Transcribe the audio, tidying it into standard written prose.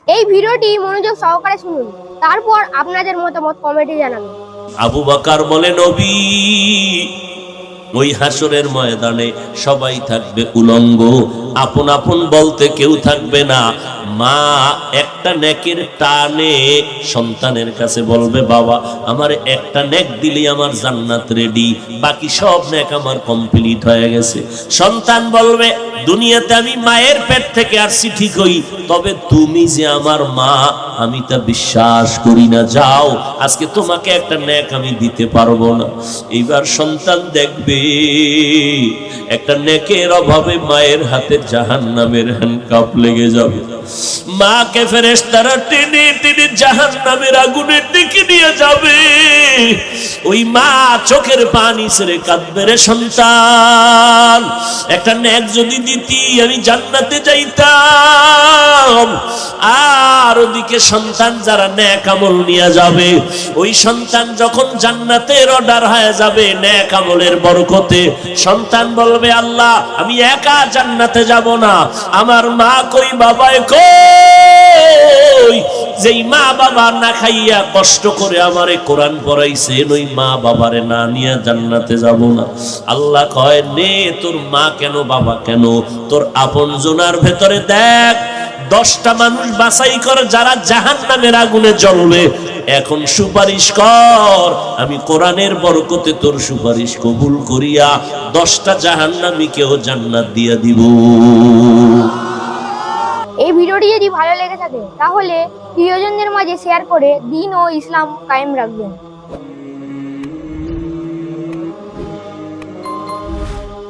এই ভিডিওটি মনোযোগ সহকারে শুনুন, তারপর আপনাদের মতামত কমেন্টে জানাবেন। আবু বকর বলে, নবী, ওই হাসরের ময়দানে সবাই থাকবে উলঙ্গ, আপন আপন বলতে কেউ থাকবে না। মা একটা নেকের টানে সন্তানের কাছে বলবে, বাবা আমার একটা নেক দিলে আমার জান্নাত রেডি, বাকি সব নেক আমার কমপ্লিট হয়ে গেছে। সন্তান বলবে, দুনিয়াতে আমি মায়ের পেট থেকে আসছি ঠিকই, তবে তুমি যে আমার মা আমি তা বিশ্বাস করি না, যাও আজকে তোমাকে একটা নেক আমি দিতে পারবো না। এইবার সন্তান দেখবে একটা নেকের অভাবে মায়ের হাতে জাহান্নামের হ্যান্ডকাপ লেগে যাবে। মাকে ফেরেশতারা টেনে টেনে জাহান্নামের আগুনের দিকে নিয়ে যাবে। ওই মা চোখের পানি ছেড়ে কাঁদবে, রে সন্তান, একটা নেক যদি দিতি আমি জান্নাতে যাইতাম। আর ওদিকে সন্তান যারা নেক আমল নিয়ে যাবে, ওই সন্তান যখন জান্নাতের অর্ডার হয়ে যাবে নেক আমলের বরকতে, সন্তান বলবে, আল্লাহ আমি একা জান্নাতে যাব না, আমার মা কই, বাবাই কই? যেই মা বাবা না খাইয়া কষ্ট করে আমারে কোরআন পড়াইছেন, ওই মা বাবারে না নিয়ে জান্নাতে যাব না। আল্লাহ কয়, নে তোর মা কেন বাবা কেন, তোর আপনজনার ভেতরে দেখ 10টা মানুষ বাছাই কর যারা জাহান্নামের আগুনে জ্বলবে। এখন সুপারিশ কর, আমি কোরআনের বরকতে তোর সুপারিশ কবুল করিয়া 10টা জাহান্নামীকেও জান্নাত দিয়া দিব। এই ভিডিওটি যদি ভালো লেগে থাকে তাহলে প্রিয়জনদের মাঝে শেয়ার করে দ্বীন ও ইসলাম কায়েম রাখবেন।